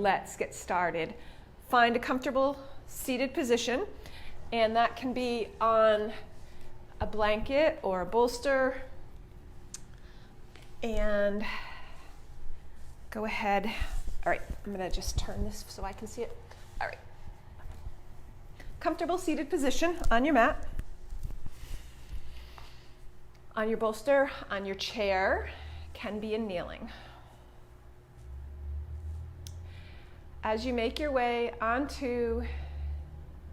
let's get started. Find a comfortable seated position, and that can be on a blanket or a bolster. And go ahead. All right, I'm going to just turn this so I can see it. All right. Comfortable seated position on your mat, on your bolster, on your chair, can be in kneeling. As you make your way onto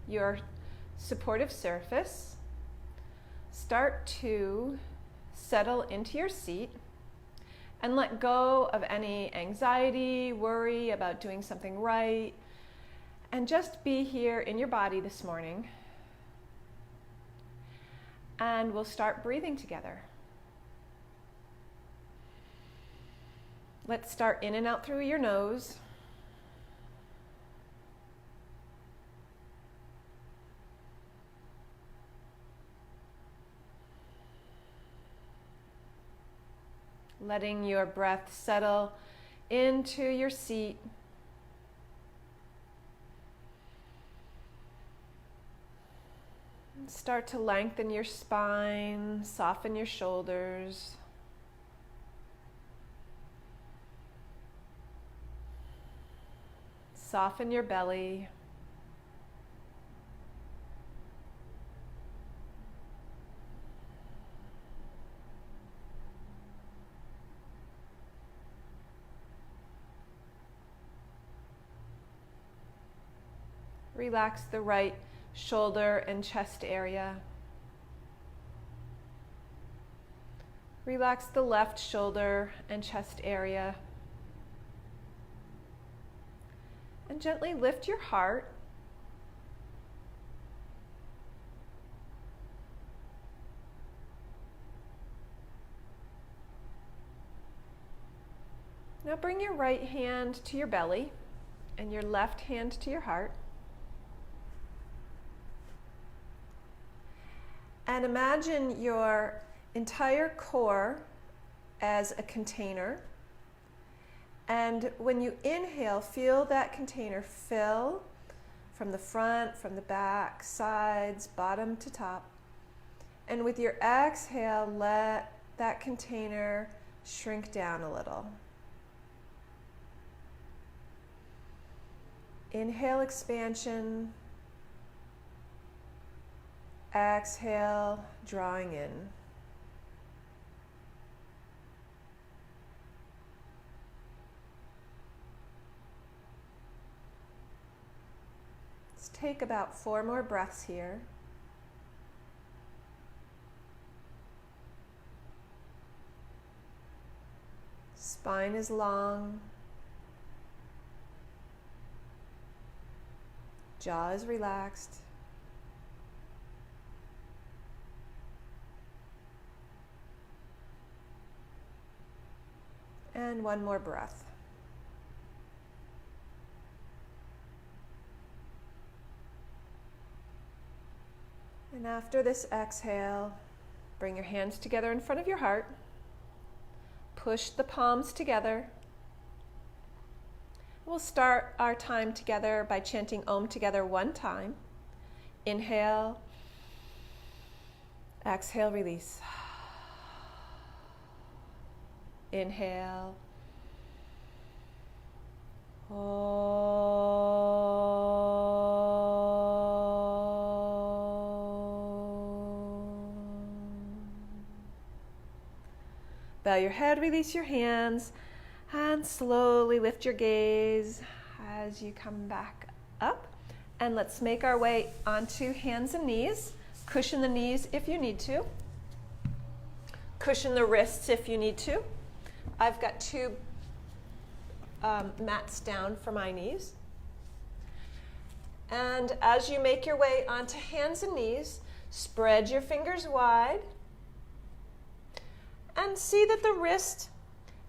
your supportive surface, start to settle into your seat and let go of any anxiety, worry about doing something right, and just be here in your body this morning. And we'll start breathing together. Let's start in and out through your nose. Letting your breath settle into your seat. Start to lengthen your spine, soften your shoulders. Soften your belly. Relax the right shoulder and chest area. Relax the left shoulder and chest area. And gently lift your heart. Now bring your right hand to your belly and your left hand to your heart. And imagine your entire core as a container. And when you inhale, feel that container fill from the front, from the back, sides, bottom to top. And with your exhale, let that container shrink down a little. Inhale, expansion. Exhale, drawing in. Let's take about 4 more breaths here. Spine is long. Jaw is relaxed. And 1 more breath. And after this exhale, bring your hands together in front of your heart. Push the palms together. We'll start our time together by chanting Om together 1 time. Inhale. Exhale, release. Inhale. Om. Bow your head, release your hands, and slowly lift your gaze as you come back up. And let's make our way onto hands and knees. Cushion the knees if you need to. Cushion the wrists if you need to. I've got 2 mats down for my knees. And as you make your way onto hands and knees, spread your fingers wide and see that the wrist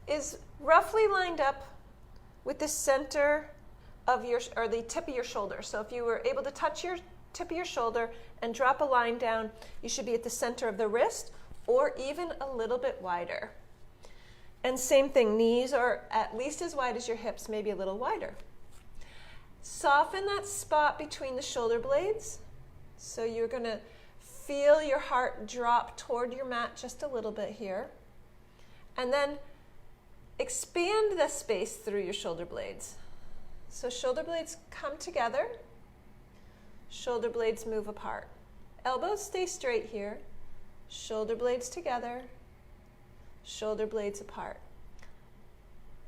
is roughly lined up with the center of your, or the tip of your shoulder. So if you were able to touch your tip of your shoulder and drop a line down, you should be at the center of the wrist or even a little bit wider. And same thing, knees are at least as wide as your hips, maybe a little wider. Soften that spot between the shoulder blades. So you're going to feel your heart drop toward your mat just a little bit here. And then expand the space through your shoulder blades. So shoulder blades come together. Shoulder blades move apart. Elbows stay straight here. Shoulder blades together. Shoulder blades apart.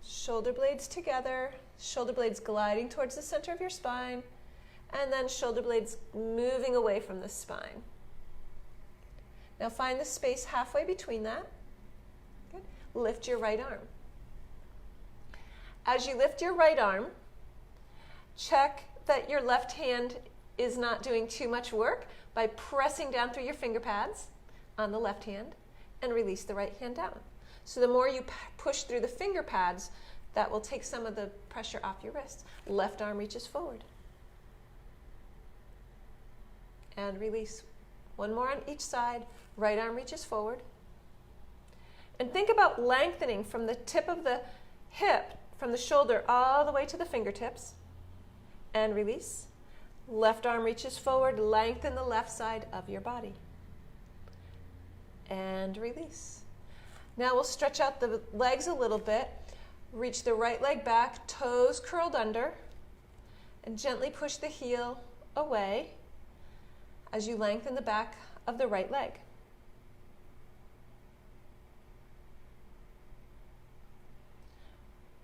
Shoulder blades together. Shoulder blades gliding towards the center of your spine. And then shoulder blades moving away from the spine. Now find the space halfway between that. Good. Lift your right arm. As you lift your right arm, check that your left hand is not doing too much work by pressing down through your finger pads on the left hand and release the right hand down. So the more you push through the finger pads, that will take some of the pressure off your wrists. Left arm reaches forward. And release. One more on each side. Right arm reaches forward. And think about lengthening from the tip of the hip, from the shoulder, all the way to the fingertips. And release. Left arm reaches forward. Lengthen the left side of your body. And release. Now we'll stretch out the legs a little bit. Reach the right leg back, toes curled under, and gently push the heel away as you lengthen the back of the right leg.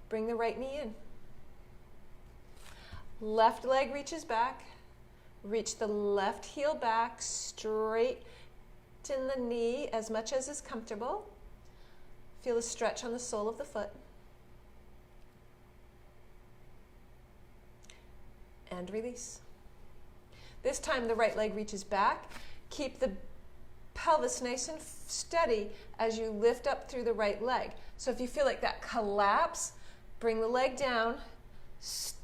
Bring the right knee in. Left leg reaches back. Reach the left heel back, straighten the knee as much as is comfortable. Feel a stretch on the sole of the foot. And release. This time the right leg reaches back. Keep the pelvis nice and steady as you lift up through the right leg. So if you feel like that collapse, bring the leg down.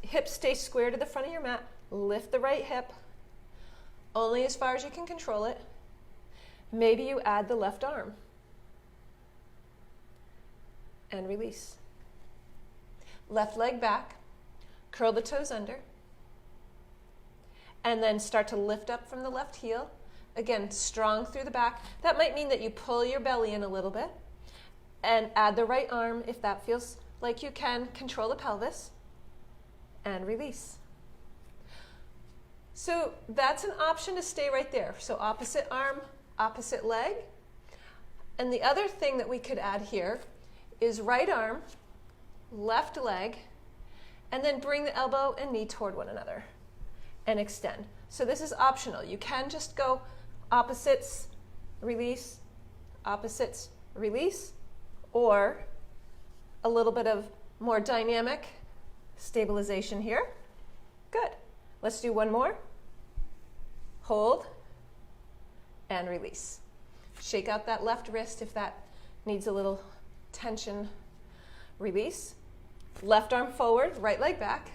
Hips stay square to the front of your mat. Lift the right hip, only as far as you can control it. Maybe you add the left arm. And release. Left leg back. Curl the toes under. And then start to lift up from the left heel. Again, strong through the back. That might mean that you pull your belly in a little bit. And add the right arm if that feels like you can. Control the pelvis. And release. So that's an option to stay right there. So opposite arm, opposite leg. And the other thing that we could add here is right arm, left leg, and then bring the elbow and knee toward one another. And extend. So this is optional. You can just go opposites, release, opposites, release, or a little bit of more dynamic stabilization here. Good. Let's do one more. Hold and release. Shake out that left wrist if that needs a little tension. Release. Left arm forward, right leg back.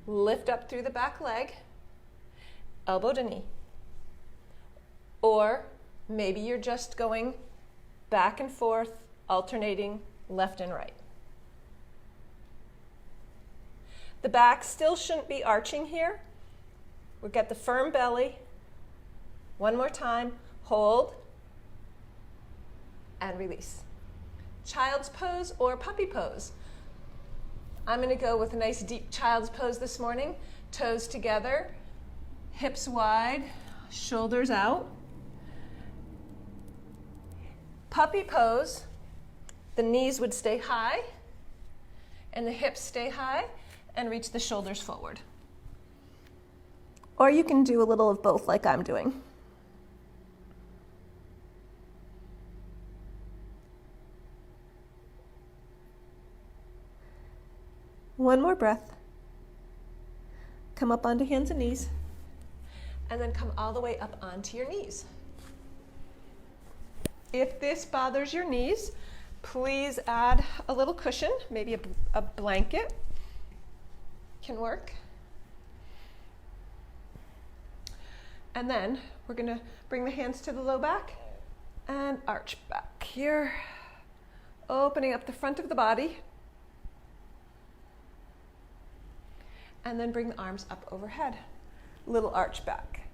Lift up through the back leg, elbow to knee. Or maybe you're just going back and forth, alternating left and right. The back still shouldn't be arching here. We'll get the firm belly. One more time, hold and release. Child's pose or puppy pose. I'm going to go with a nice deep child's pose this morning. Toes together, hips wide, shoulders out. Puppy pose, the knees would stay high and the hips stay high and reach the shoulders forward. Or you can do a little of both like I'm doing. One more breath. Come up onto hands and knees. And then come all the way up onto your knees. If this bothers your knees, please add a little cushion, maybe a blanket can work. And then we're going to bring the hands to the low back and arch back here, opening up the front of the body. And then bring the arms up overhead. Little arch back.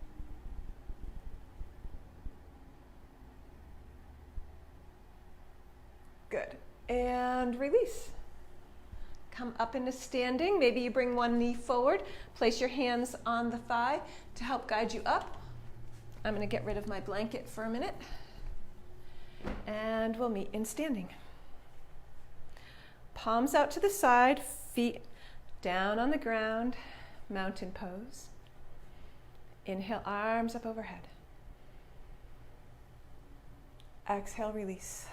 Good. And release. Come up into standing. Maybe you bring one knee forward. Place your hands on the thigh to help guide you up. I'm going to get rid of my blanket for a minute. And we'll meet in standing. Palms out to the side, feet down on the ground, mountain pose. Inhale, arms up overhead. Exhale, release.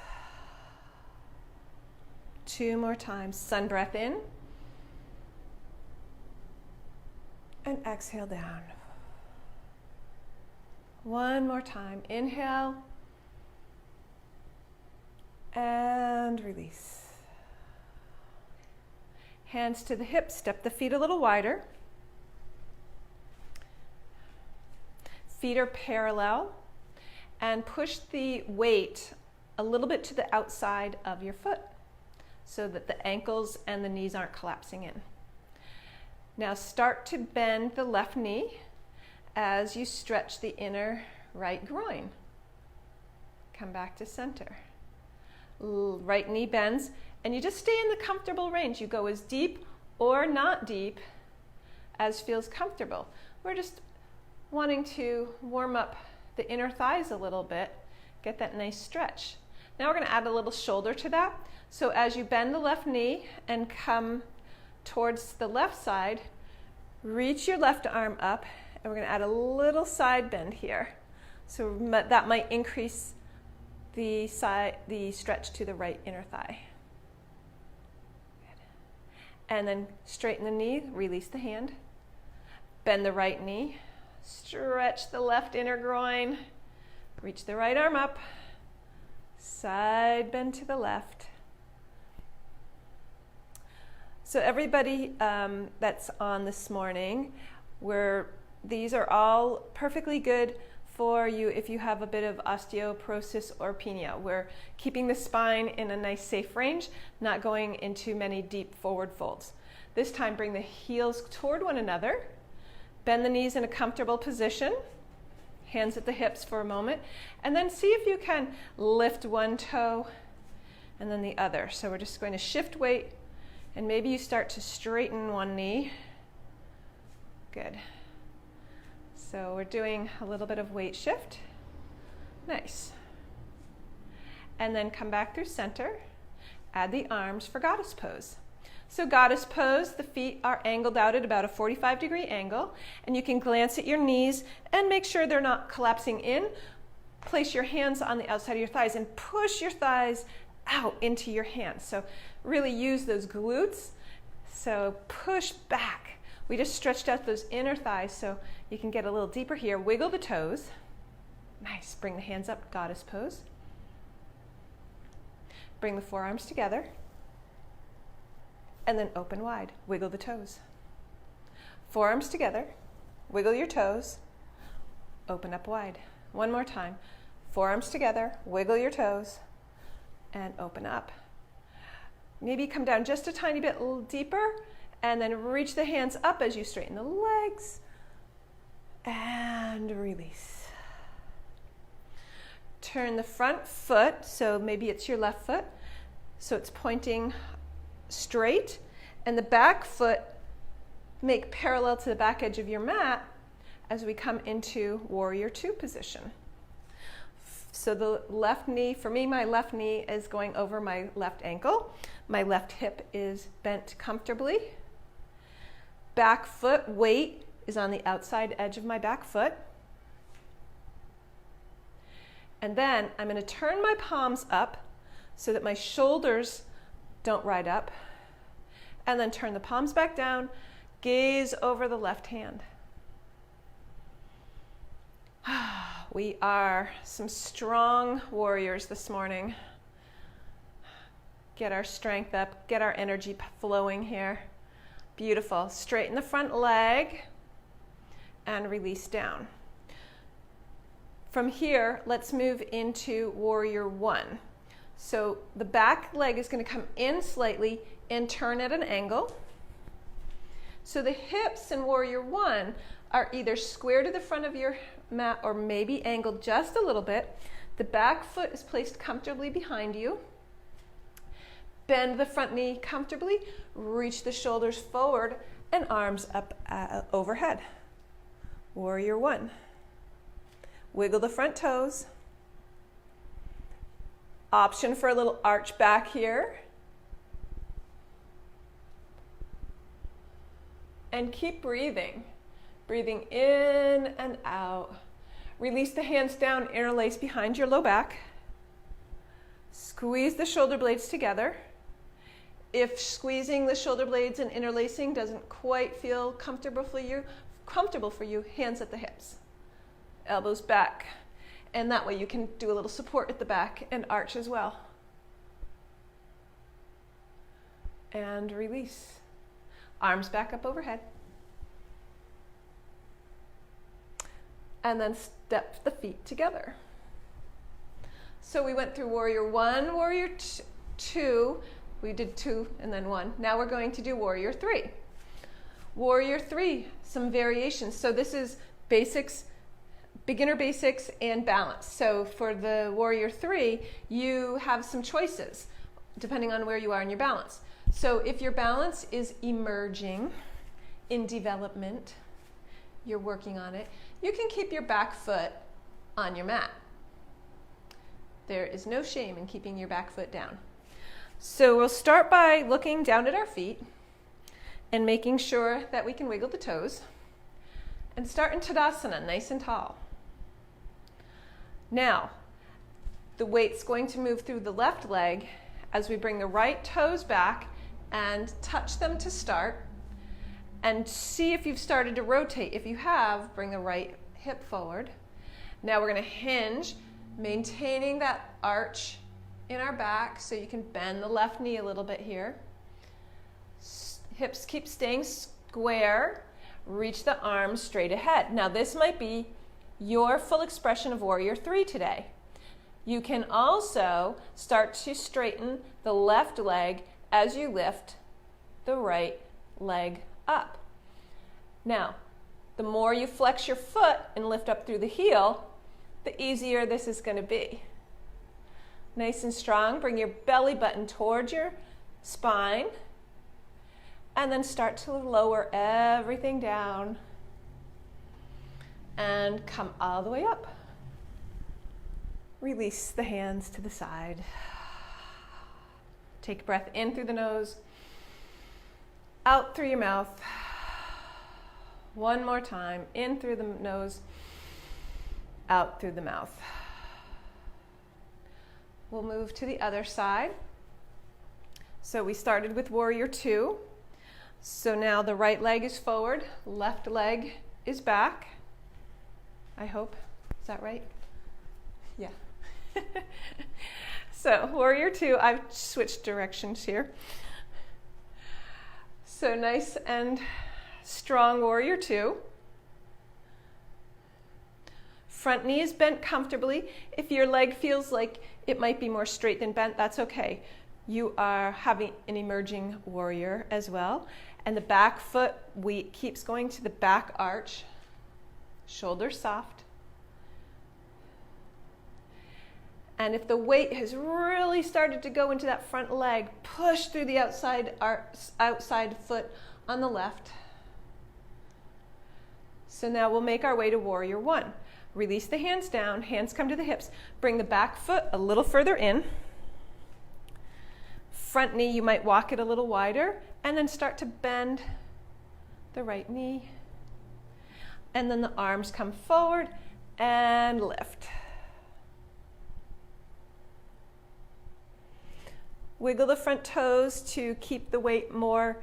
2 more times. Sun breath in. And exhale down. 1 more time. Inhale. And release. Hands to the hips. Step the feet a little wider. Feet are parallel. And push the weight a little bit to the outside of your foot, so that the ankles and the knees aren't collapsing in. Now start to bend the left knee as you stretch the inner right groin. Come back to center. Right knee bends, and you just stay in the comfortable range. You go as deep or not deep as feels comfortable. We're just wanting to warm up the inner thighs a little bit, get that nice stretch. Now we're going to add a little shoulder to that. So as you bend the left knee and come towards the left side, reach your left arm up, and we're going to add a little side bend here. So that might increase the stretch to the right inner thigh. Good. And then straighten the knee, release the hand. Bend the right knee, stretch the left inner groin, reach the right arm up, side bend to the left. So everybody that's on this morning, these are all perfectly good for you if you have a bit of osteoporosis or penia. We're keeping the spine in a nice safe range, not going into many deep forward folds. This time bring the heels toward one another, bend the knees in a comfortable position, hands at the hips for a moment, and then see if you can lift one toe and then the other. So we're just going to shift weight, and maybe you start to straighten one knee. Good. So we're doing a little bit of weight shift. Nice. And then come back through center. Add the arms for goddess pose. So goddess pose, the feet are angled out at about a 45-degree angle, and you can glance at your knees and make sure they're not collapsing in. Place your hands on the outside of your thighs and push your thighs out into your hands. So really use those glutes. So push back. We just stretched out those inner thighs, so you can get a little deeper here. Wiggle the toes. Nice. Bring the hands up, goddess pose. Bring the forearms together. And then open wide. Wiggle the toes. Forearms together. Wiggle your toes. Open up wide. One more time. Forearms together. Wiggle your toes. And open up. Maybe come down just a tiny bit deeper, and then reach the hands up as you straighten the legs. And release. Turn the front foot, so maybe it's your left foot, so it's pointing straight, and the back foot make parallel to the back edge of your mat as we come into warrior two position. So the left knee, for me, my left knee is going over my left ankle. My left hip is bent comfortably. Back foot weight is on the outside edge of my back foot. And then I'm going to turn my palms up so that my shoulders don't ride up. And then turn the palms back down, gaze over the left hand. We are some strong warriors this morning. Get our strength up, get our energy flowing here. Beautiful. Straighten the front leg and release down. From here, let's move into warrior one. So the back leg is going to come in slightly and turn at an angle. So the hips in Warrior One are either square to the front of your mat or maybe angled just a little bit. The back foot is placed comfortably behind you. Bend the front knee comfortably, reach the shoulders forward and arms up overhead. Warrior One. Wiggle the front toes. Option for a little arch back here. And keep breathing. Breathing in and out. Release the hands down, interlace behind your low back. Squeeze the shoulder blades together. If squeezing the shoulder blades and interlacing doesn't quite feel comfortable for you, hands at the hips. Elbows back. And that way you can do a little support at the back and arch as well. And release. Arms back up overhead. And then step the feet together. So we went through Warrior One, Warrior Two. We did 2 and then 1. Now we're going to do Warrior 3. Warrior 3, some variations. So this is basics, beginner basics and balance. So for the Warrior 3, you have some choices depending on where you are in your balance. So if your balance is emerging, in development, you're working on it, you can keep your back foot on your mat. There is no shame in keeping your back foot down. So we'll start by looking down at our feet and making sure that we can wiggle the toes. And start in Tadasana, nice and tall. Now, the weight's going to move through the left leg as we bring the right toes back and touch them to start. And see if you've started to rotate. If you have, bring the right hip forward. Now we're going to hinge, maintaining that arch in our back so you can bend the left knee a little bit here. Hips keep staying square. Reach the arms straight ahead. Now this might be your full expression of Warrior 3 today. You can also start to straighten the left leg as you lift the right leg up. Now, the more you flex your foot and lift up through the heel, the easier this is going to be. Nice and strong. Bring your belly button towards your spine. And then start to lower everything down. And come all the way up. Release the hands to the side. Take a breath in through the nose. Out through your mouth. One more time. In through the nose. Out through the mouth. We'll move to the other side. So we started with Warrior 2. So now the right leg is forward, left leg is back. I hope. Is that right? Yeah. So Warrior 2, I've switched directions here. So nice and strong Warrior 2. Front knee is bent comfortably. If your leg feels like it might be more straight than bent, that's okay. You are having an emerging warrior as well. And the back foot keeps going to the back arch. Shoulders soft. And if the weight has really started to go into that front leg, push through the outside foot on the left. So now we'll make our way to Warrior 1. Release the hands down, hands come to the hips. Bring the back foot a little further in. Front knee, you might walk it a little wider, and then start to bend the right knee. And then the arms come forward and lift. Wiggle the front toes to keep the weight more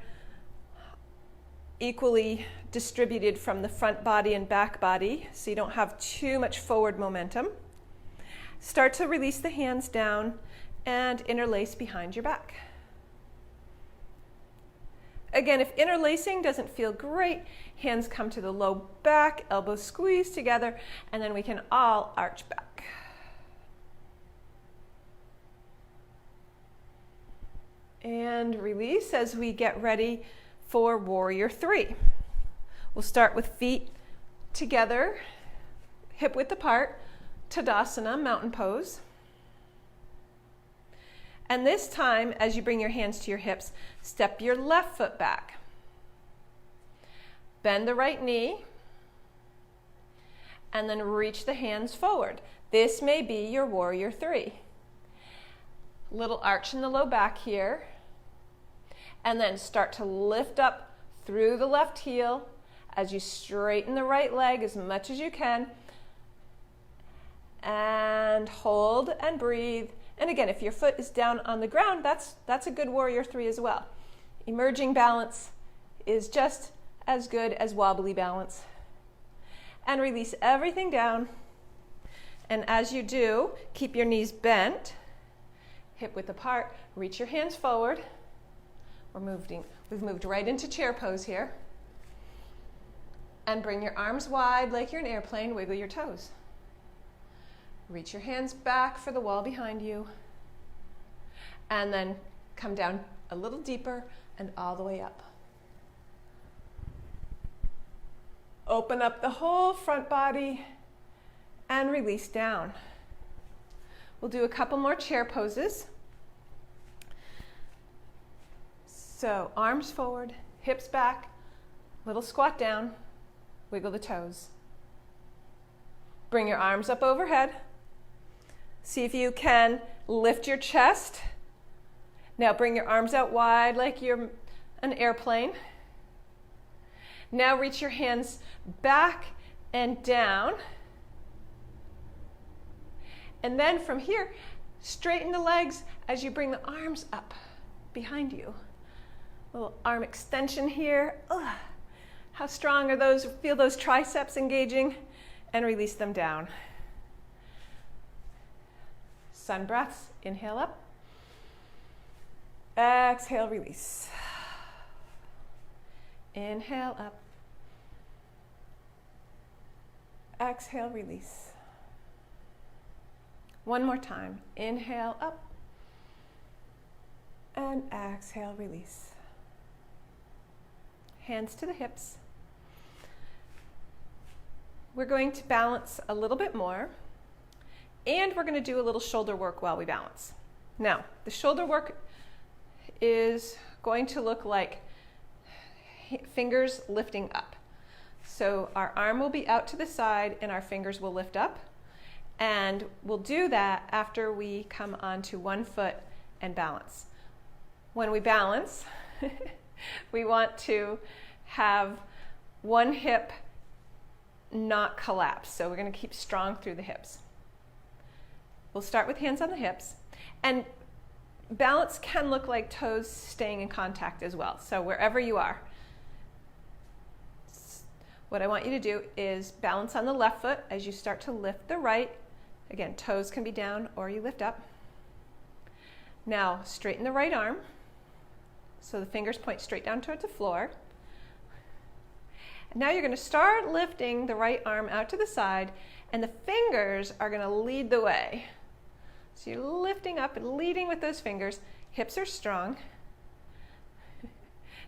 equally distributed from the front body and back body, so you don't have too much forward momentum. Start to release the hands down and interlace behind your back. Again, if interlacing doesn't feel great, hands come to the low back, elbows squeeze together, and then we can all arch back. And release as we get ready for warrior three. We'll start with feet together, hip width apart, Tadasana, mountain pose. And this time, as you bring your hands to your hips, step your left foot back. Bend the right knee, and then reach the hands forward. This may be your warrior three. Little arch in the low back here, and then start to lift up through the left heel as you straighten the right leg as much as you can, and hold and breathe. And again, if your foot is down on the ground, that's a good warrior three as well. Emerging balance is just as good as wobbly balance. And release everything down. And as you do, keep your knees bent, hip width apart, reach your hands forward. We've moved right into chair pose here. And bring your arms wide like you're an airplane, wiggle your toes. Reach your hands back for the wall behind you. And then come down a little deeper and all the way up. Open up the whole front body and release down. We'll do a couple more chair poses. So arms forward, hips back, little squat down, wiggle the toes. Bring your arms up overhead. See if you can lift your chest. Now bring your arms out wide like you're an airplane. Now reach your hands back and down. And then from here, straighten the legs as you bring the arms up behind you. Little arm extension here. Ugh. How strong are those? Feel those triceps engaging, and release them down. Sun breaths, inhale up. Exhale, release. Inhale up. Exhale, release. One more time. Inhale up. And exhale, release. Hands to the hips. We're going to balance a little bit more, and we're going to do a little shoulder work while we balance. Now, the shoulder work is going to look like fingers lifting up. So our arm will be out to the side and our fingers will lift up. And we'll do that after we come onto one foot and balance. When we balance, we want to have one hip not collapse. So we're going to keep strong through the hips. We'll start with hands on the hips. And balance can look like toes staying in contact as well. So wherever you are, what I want you to do is balance on the left foot as you start to lift the right. Again, toes can be down or you lift up. Now straighten the right arm so the fingers point straight down towards the floor. And now you're going to start lifting the right arm out to the side, and the fingers are going to lead the way. So you're lifting up and leading with those fingers. Hips are strong.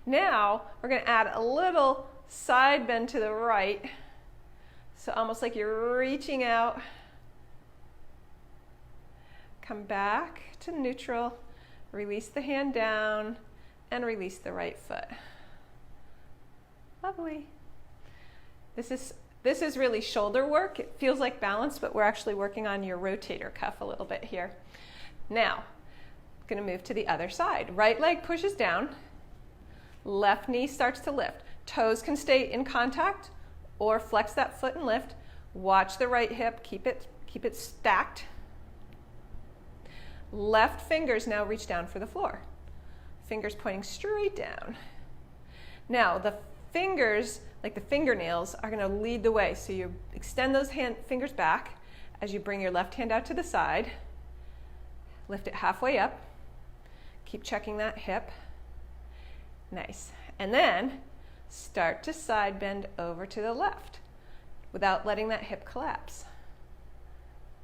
Now we're going to add a little side bend to the right. So almost like you're reaching out. Come back to neutral. Release the hand down and release the right foot. Lovely. This is really shoulder work. It feels like balance, but we're actually working on your rotator cuff a little bit here. Now, I'm going to move to the other side. Right leg pushes down. Left knee starts to lift. Toes can stay in contact or flex that foot and lift. Watch the right hip. Keep it stacked. Left fingers now reach down for the floor. Fingers pointing straight down. Now, the fingers, like the fingernails, are going to lead the way. So you extend those fingers back as you bring your left hand out to the side. Lift it halfway up. Keep checking that hip. Nice. And then start to side bend over to the left without letting that hip collapse.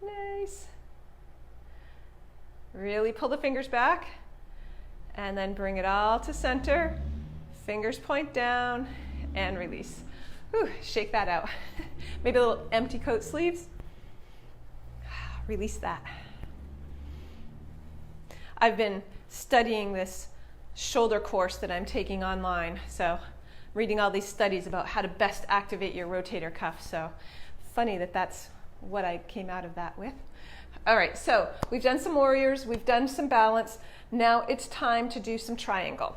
Nice. Really pull the fingers back and then bring it all to center. Fingers point down and release. Whew, shake that out. Maybe a little empty coat sleeves. Release that. I've been studying this shoulder course that I'm taking online, so reading all these studies about how to best activate your rotator cuff. So funny that that's what I came out of that with. All right, so we've done some warriors, we've done some balance. Now it's time to do some triangle.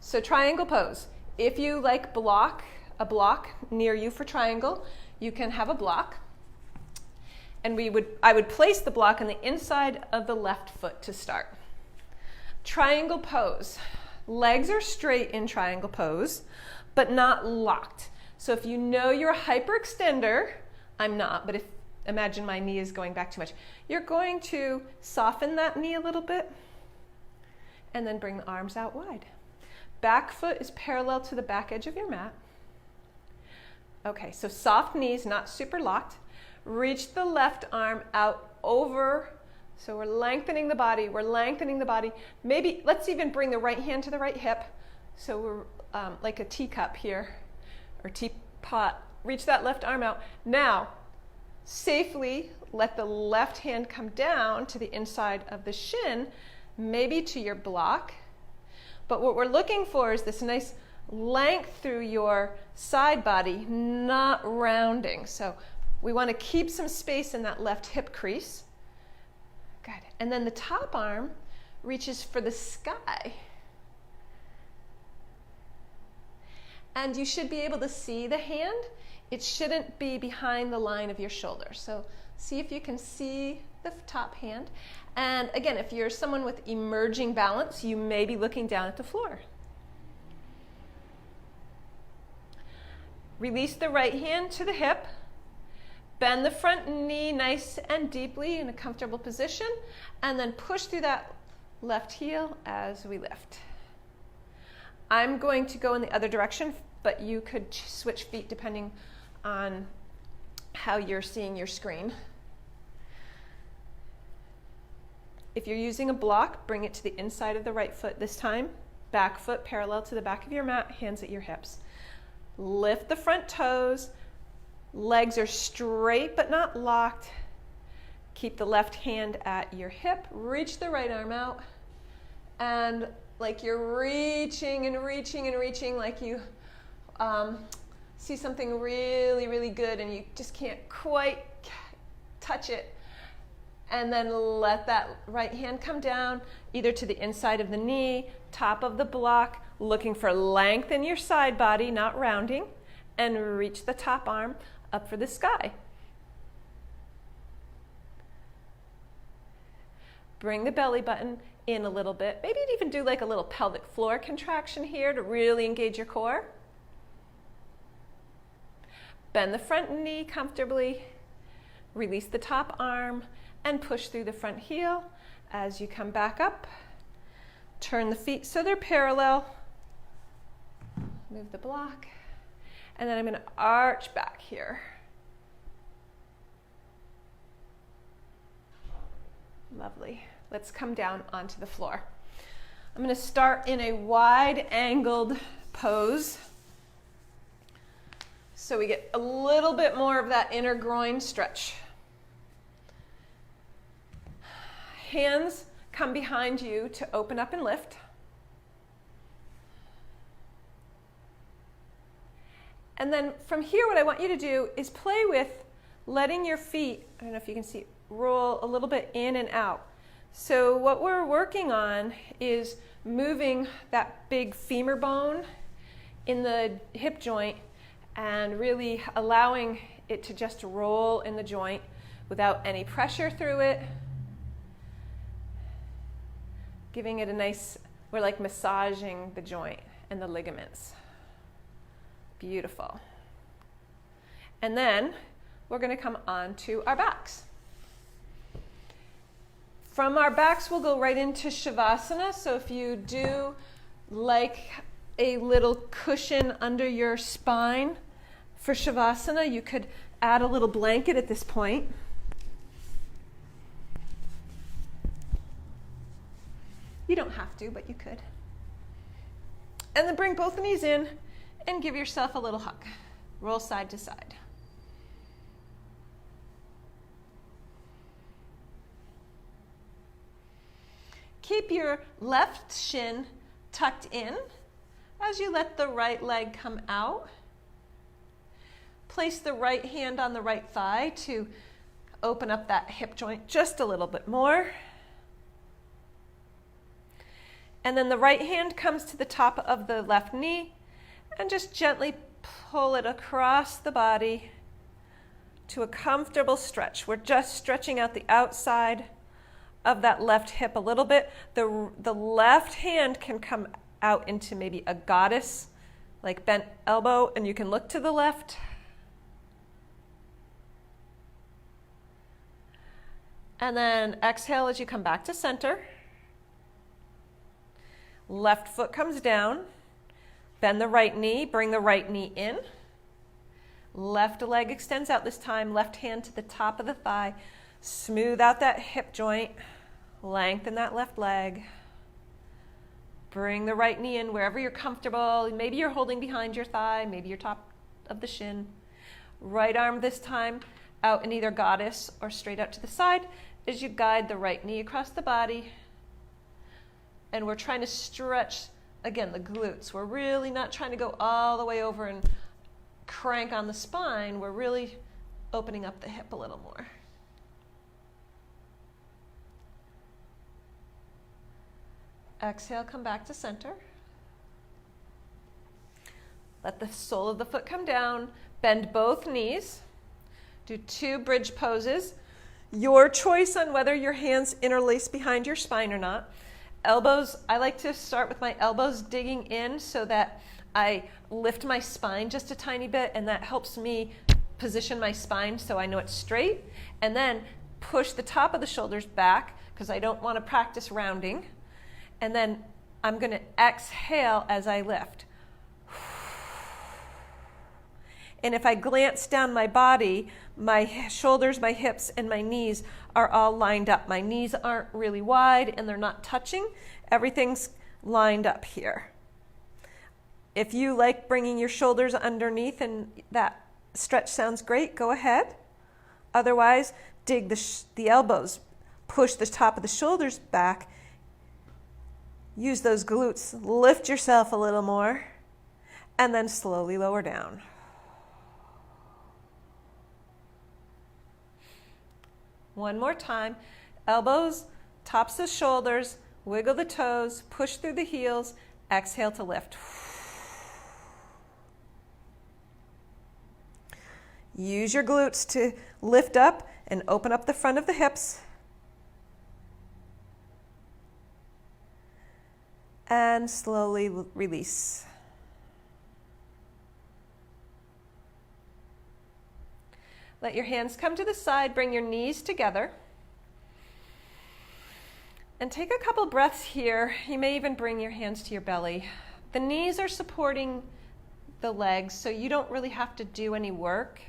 So triangle pose. If you like a block near you for triangle, you can have a block. And I would place the block on the inside of the left foot to start. Triangle pose. Legs are straight in triangle pose, but not locked. So if you know you're a hyperextender, I'm not, but imagine my knee is going back too much. You're going to soften that knee a little bit and then bring the arms out wide. Back foot is parallel to the back edge of your mat. Okay, so soft knees, not super locked. Reach the left arm out over, so we're lengthening the body, Maybe let's even bring the right hand to the right hip. So we're like a teacup here, or teapot. Reach that left arm out. Now, safely let the left hand come down to the inside of the shin, maybe to your block. But what we're looking for is this nice length through your side body, not rounding. So we want to keep some space in that left hip crease. Good. And then the top arm reaches for the sky. And you should be able to see the hand. It shouldn't be behind the line of your shoulder. So see if you can see the top hand. And again, if you're someone with emerging balance, you may be looking down at the floor. Release the right hand to the hip. Bend the front knee nice and deeply in a comfortable position, and then push through that left heel as we lift. I'm going to go in the other direction, but you could switch feet depending on how you're seeing your screen. If you're using a block, bring it to the inside of the right foot this time. Back foot parallel to the back of your mat, hands at your hips. Lift the front toes. Legs are straight but not locked. Keep the left hand at your hip. Reach the right arm out. And like you're reaching and reaching and reaching, like you see something really, really good and you just can't quite touch it. And then let that right hand come down, either to the inside of the knee, top of the block, looking for length in your side body, not rounding, and reach the top arm up for the sky. Bring the belly button in a little bit. Maybe you'd even do like a little pelvic floor contraction here to really engage your core. Bend the front knee comfortably. Release the top arm and push through the front heel as you come back up. Turn the feet so they're parallel. Move the block. And then I'm going to arch back here. Lovely. Let's come down onto the floor. I'm going to start in a wide-angled pose. So we get a little bit more of that inner groin stretch. Hands come behind you to open up and lift. And then from here, what I want you to do is play with letting your feet, I don't know if you can see, roll a little bit in and out. So what we're working on is moving that big femur bone in the hip joint and really allowing it to just roll in the joint without any pressure through it. Giving it a nice, we're like massaging the joint and the ligaments. Beautiful. And then we're going to come on to our backs. From our backs, we'll go right into Shavasana. So if you do like a little cushion under your spine for Shavasana, you could add a little blanket at this point. You don't have to, but you could. And then bring both knees in and give yourself a little hug. Roll side to side. Keep your left shin tucked in as you let the right leg come out. Place the right hand on the right thigh to open up that hip joint just a little bit more. And then the right hand comes to the top of the left knee and just gently pull it across the body to a comfortable stretch. We're just stretching out the outside of that left hip a little bit. The left hand can come out into maybe a goddess, like bent elbow, and you can look to the left. And then exhale as you come back to center. Left foot comes down. Bend the right knee, bring the right knee in. Left leg extends out this time, left hand to the top of the thigh. Smooth out that hip joint. Lengthen that left leg. Bring the right knee in wherever you're comfortable. Maybe you're holding behind your thigh, maybe you're top of the shin. Right arm this time out in either goddess or straight out to the side as you guide the right knee across the body. And we're trying to stretch, again, the glutes. We're really not trying to go all the way over and crank on the spine. We're really opening up the hip a little more. Exhale, come back to center. Let the sole of the foot come down. Bend both knees. Do 2 bridge poses. Your choice on whether your hands interlace behind your spine or not. Elbows, I like to start with my elbows digging in so that I lift my spine just a tiny bit, and that helps me position my spine so I know it's straight. And then push the top of the shoulders back because I don't want to practice rounding. And then I'm going to exhale as I lift. And if I glance down my body, my shoulders, my hips, and my knees are all lined up. My knees aren't really wide and they're not touching. Everything's lined up here. If you like bringing your shoulders underneath and that stretch sounds great, go ahead. Otherwise, dig the elbows, push the top of the shoulders back. Use those glutes, lift yourself a little more, and then slowly lower down. One more time. Elbows, tops of shoulders, wiggle the toes, push through the heels, exhale to lift. Use your glutes to lift up and open up the front of the hips. And slowly release. Let your hands come to the side, bring your knees together. And take a couple breaths here. You may even bring your hands to your belly. The knees are supporting the legs, so you don't really have to do any work.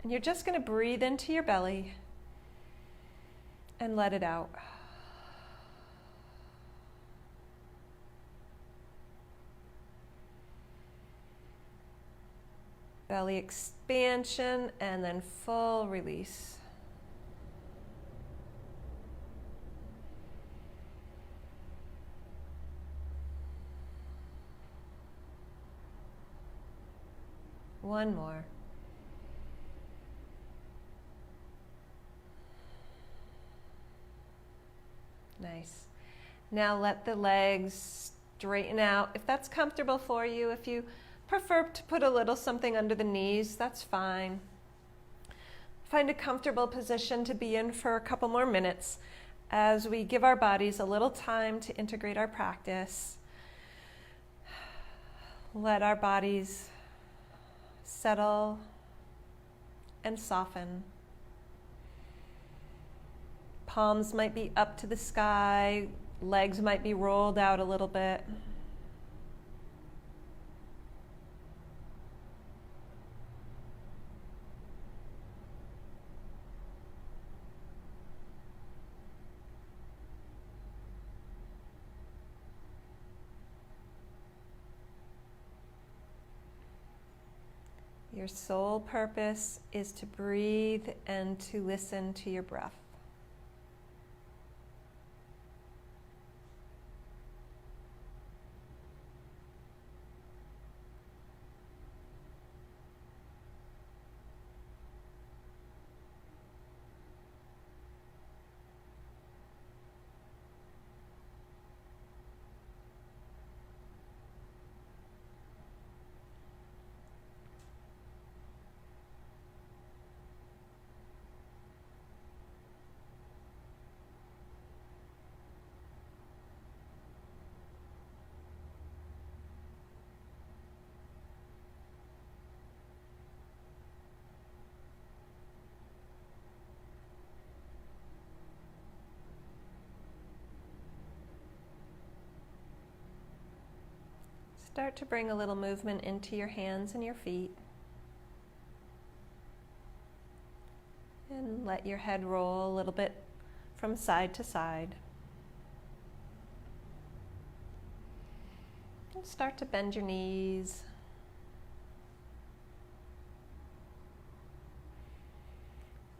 And you're just going to breathe into your belly and let it out. Belly expansion and then full release. One more. Nice. Now let the legs straighten out. If that's comfortable for you, if you prefer to put a little something under the knees, that's fine. Find a comfortable position to be in for a couple more minutes as we give our bodies a little time to integrate our practice. Let our bodies settle and soften. Palms might be up to the sky, legs might be rolled out a little bit. Your sole purpose is to breathe and to listen to your breath. Start to bring a little movement into your hands and your feet. And let your head roll a little bit from side to side. And start to bend your knees.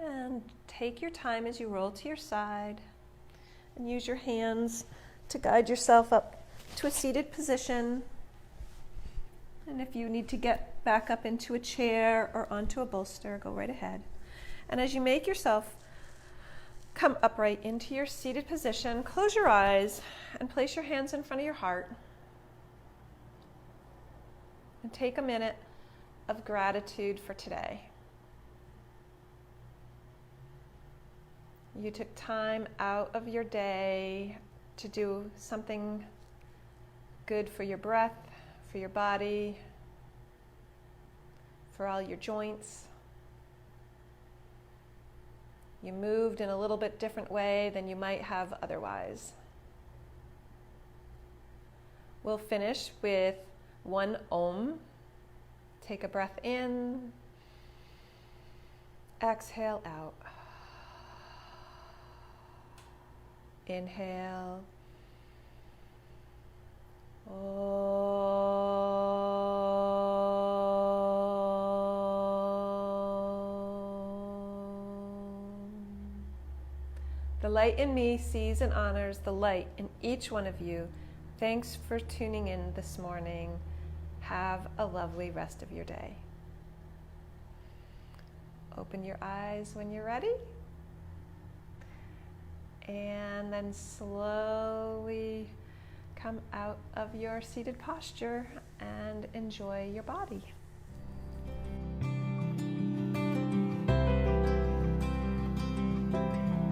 And take your time as you roll to your side. And use your hands to guide yourself up to a seated position. And if you need to get back up into a chair or onto a bolster, go right ahead. And as you make yourself come upright into your seated position, close your eyes and place your hands in front of your heart. And take a minute of gratitude for today. You took time out of your day to do something good for your breath, for your body, for all your joints. You moved in a little bit different way than you might have otherwise. We'll finish with one Om. Take a breath in, exhale out. Inhale. The light in me sees and honors the light in each one of you. Thanks for tuning in this morning. Have a lovely rest of your day. Open your eyes when you're ready. And then slowly come out of your seated posture and enjoy your body.